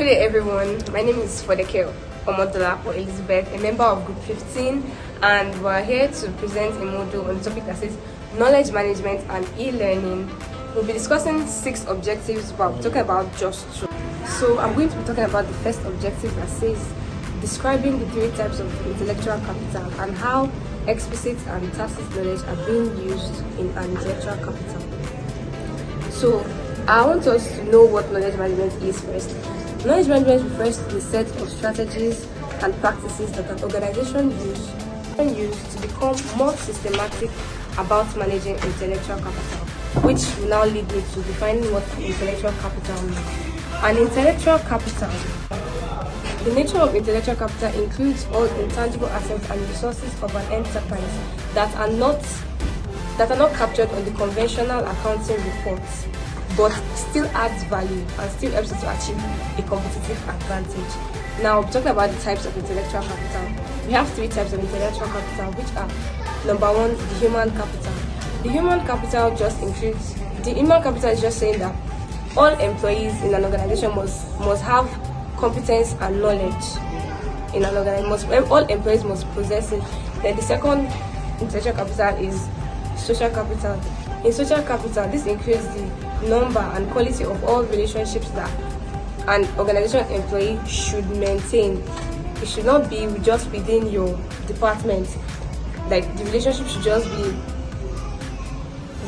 Good day, everyone. My name is Fodeke Omodola or Elizabeth, a member of Group 15, and we're here to present a module on the topic that says knowledge management and e-learning. We'll be discussing 6 objectives, but we're talking about just 2. So I'm going to be talking about the first objective that says describing the 3 types of intellectual capital and how explicit and tacit knowledge are being used in an intellectual capital. So I want us to know what knowledge management is first. Knowledge management refers to the set of strategies and practices that an organization use to become more systematic about managing intellectual capital, which will now lead me to defining what intellectual capital means. An intellectual capital. The nature of intellectual capital includes all intangible assets and resources of an enterprise that are not captured on the conventional accounting reports, but still adds value and still helps us to achieve a competitive advantage. Now, talking about the types of intellectual capital, we have 3 types of intellectual capital, which are number 1, the human capital. The human capital is just saying that all employees in an organization must have competence and knowledge in an organization. All employees must possess it. Then the second intellectual capital is social capital. In social capital, this includes the number and quality of all relationships that an organization employee should maintain. It should not be just within your department. Like, the relationship should just be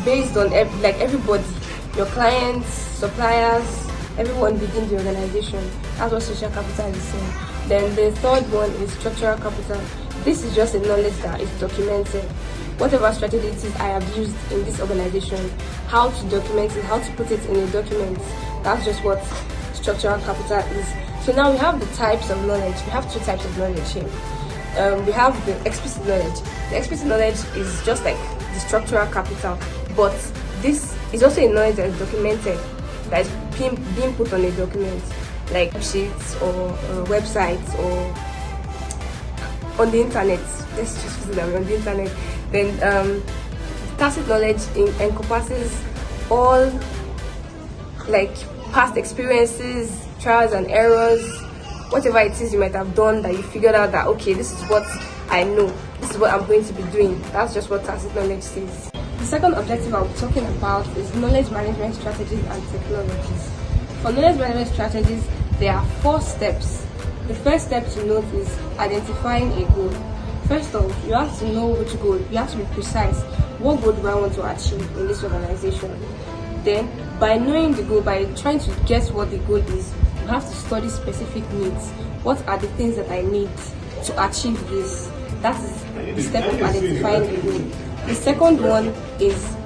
based on everybody, your clients, suppliers, everyone within the organization. That's what social capital is saying. Then the third one is structural capital. This is just a knowledge that is documented. Whatever strategy it is I have used in this organization, how to document it, how to put it in a document, that's just what structural capital is. So now we have the types of knowledge. We have 2 types of knowledge here. We have the explicit knowledge. The explicit knowledge is just like the structural capital, but this is also a knowledge that is documented, that is being put on a document, like sheets or websites or on the internet. Let's just put it that way, on the internet. Then tacit knowledge encompasses all like past experiences, trials and errors, whatever it is you might have done that you figured out that, okay, this is what I know, this is what I'm going to be doing. That's just what tacit knowledge says. The second objective I'll be talking about is knowledge management strategies and technologies. For knowledge management strategies, there are 4 steps. The first step to note is identifying a goal. First off, you have to know which goal. You have to be precise. What goal do I want to achieve in this organization? Then, by knowing the goal, by trying to guess what the goal is, you have to study specific needs. What are the things that I need to achieve this? That is the step of identifying the goal. The second one is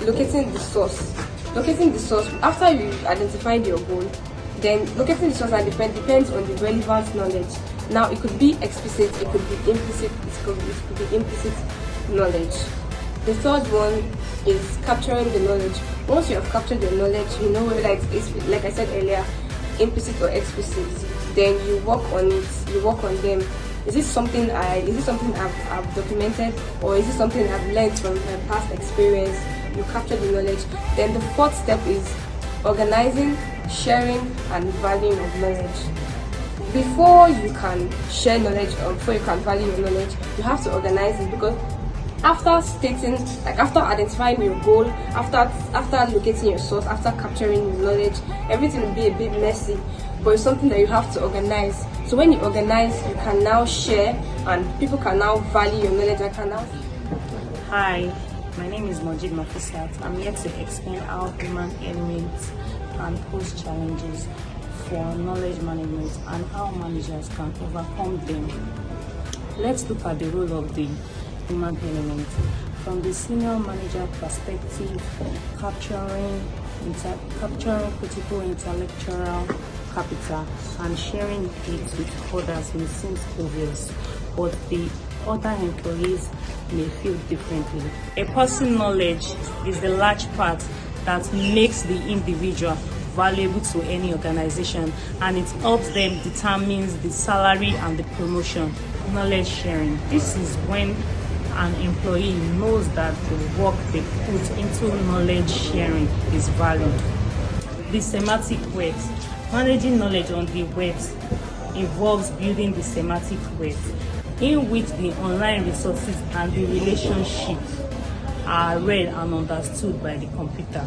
locating the source. Locating the source, after you've identified your goal, then locating the source depends on the relevant knowledge. Now, it could be explicit, it could be implicit, it could be implicit knowledge. The third one is capturing the knowledge. Once you have captured the knowledge, you know whether it's, like I said earlier, implicit or explicit. Then you work on it, you work on them. Is this something I've documented, or is this something I've learned from my past experience? You capture the knowledge. Then the 4th step is organizing, sharing, and valuing of knowledge. Before you can share knowledge or before you can value your knowledge, you have to organize it, because after identifying your goal, after locating your source, after capturing your knowledge, everything will be a bit messy, but it's something that you have to organize. So when you organize, you can now share and people can now value your knowledge. Hi, my name is Majid Mafisat. I'm here to explain how human elements can pose challenges for knowledge management and how managers can overcome them. Let's look at the role of the human element. From the senior manager perspective, capturing critical intellectual capital and sharing it with others may seem obvious, but the other employees may feel differently. A person's knowledge is the large part that makes the individual valuable to any organization, and it helps them determine the salary and the promotion. Knowledge sharing. This is when an employee knows that the work they put into knowledge sharing is valued. The semantic works. Managing knowledge on the web involves building the semantic web, in which the online resources and the relationship are read and understood by the computer.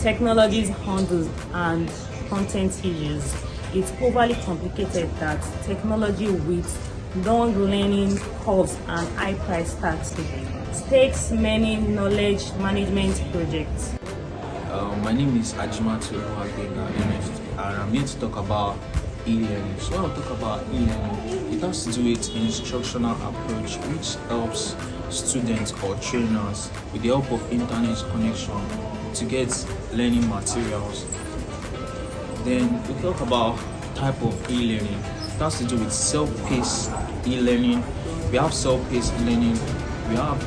Technologies, handles, and content issues. It's overly complicated that technology with long learning curves and high price tags takes many knowledge management projects. My name is Ajimatu Ernest, and I'm here to talk about e-learning. So when I talk about e-learning, it has to do with instructional approach which helps students or trainers with the help of internet connection to get learning materials. Then we talk about type of e-learning. It has to do with self-paced e-learning. We have self-paced learning. We have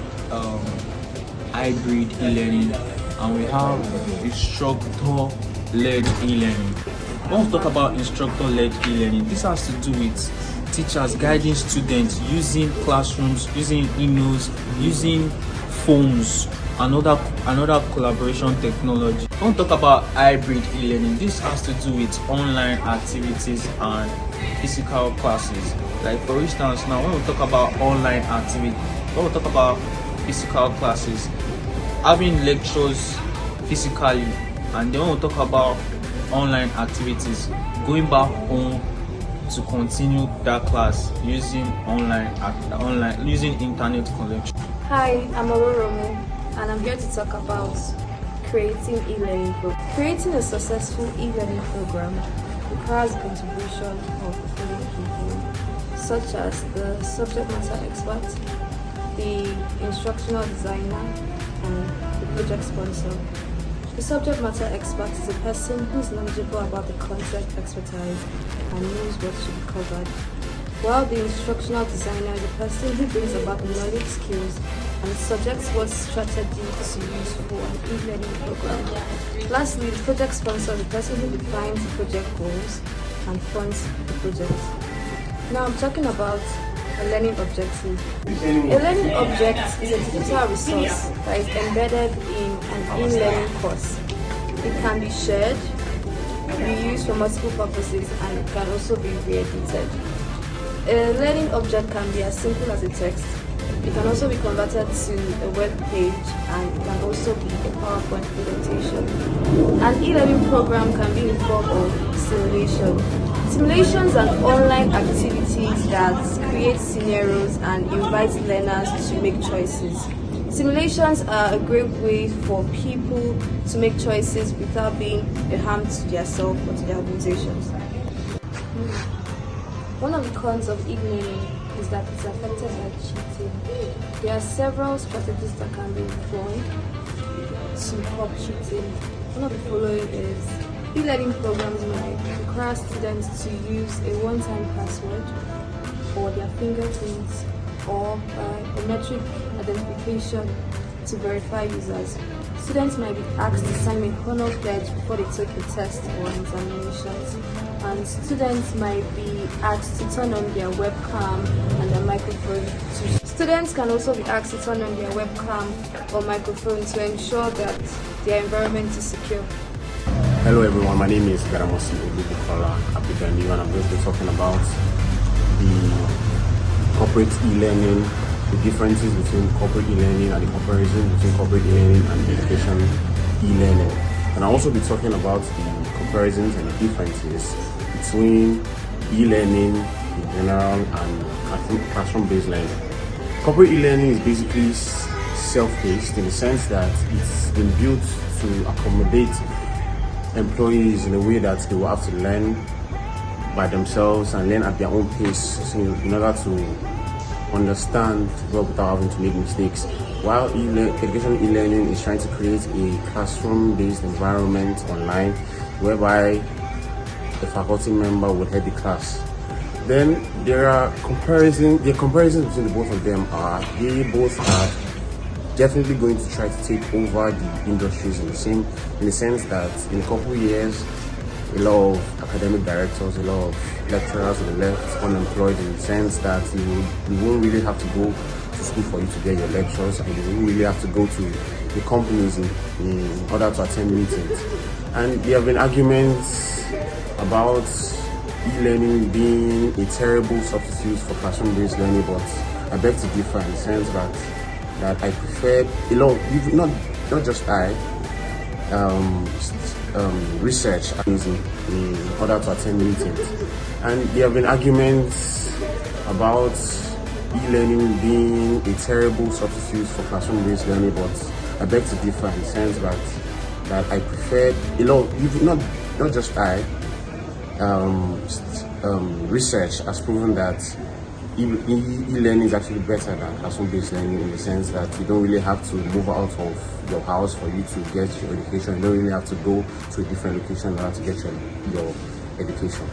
hybrid e-learning, and we have instructor-led e-learning. When we talk about instructor-led e-learning, this has to do with teachers guiding students using classrooms, using emails, using phones, another collaboration technology. When we talk about hybrid e-learning, this has to do with online activities and physical classes. Like for instance, now when we talk about online activity, when we talk about physical classes, having lectures physically, and then when we talk about online activities, going back home to continue that class using using internet connection. Hi, I'm Ororomo, and I'm here to talk about creating e-learning program. Creating a successful e-learning program requires the contribution of the following people, such as the subject matter expert, the instructional designer, and the project sponsor. The subject matter expert is a person who is knowledgeable about the concept expertise and knows what should be covered, while the instructional designer is a person who brings about the knowledge, skills, and suggests what strategy to use for an e-learning program. Lastly, the project sponsor is the person who defines the project goals and funds the project. Now I'm talking about a learning objective. A learning object is a digital resource that is embedded in an e-learning course. It can be shared, be used for multiple purposes, and it can also be re-edited. A learning object can be as simple as a text. It can also be converted to a web page, and it can also be a PowerPoint presentation. An e-learning program can be in form of simulation. Simulations are online activities that create scenarios and invite learners to make choices. Simulations are a great way for people to make choices without being a harm to themselves or to their organizations. One of the cons of e-learning is that it's affected by cheating. There are several strategies that can be employed to curb cheating. One of the following is e-learning programs might require students to use a one-time password or their fingerprints or biometric identification to verify users. Students might be asked to sign a honor pledge before they take a test or an examinations. And students might be asked to turn on their webcam and their microphone. Students can also be asked to turn on their webcam or microphone to ensure that their environment is secure. Hello everyone, my name is Garamosi Odubukola Abidani, and I'm going to be talking about the corporate e-learning, the differences between corporate e-learning and the comparison between corporate e-learning and education e-learning. And I'll also be talking about the comparisons and the differences between e-learning in general and classroom-based learning. Corporate e-learning is basically self-paced in the sense that it's been built to accommodate employees in a way that they will have to learn by themselves and learn at their own pace in order to understand well without having to make mistakes. While education e-learning is trying to create a classroom-based environment online whereby the faculty member would head the class. Then there are comparisons between the both of them they both are definitely going to try to take over the industries in the sense that in a couple of years, a lot of academic directors, a lot of lecturers will be left unemployed in the sense that you won't really have to go to school for you to get your lectures, and you won't really have to go to the companies in order to attend meetings. And there have been arguments about e-learning being a terrible substitute for classroom-based learning, but I beg to differ in the sense that I prefer a lot. Not just I. Research in order to attend meetings, and there have been arguments about e-learning being a terrible substitute for classroom-based learning, but I beg to differ in the sense that I prefer a lot. Not just I. Research has proven that e-learning is actually better than classroom-based learning in the sense that you don't really have to move out of your house for you to get your education. You don't really have to go to a different location in order to get your education.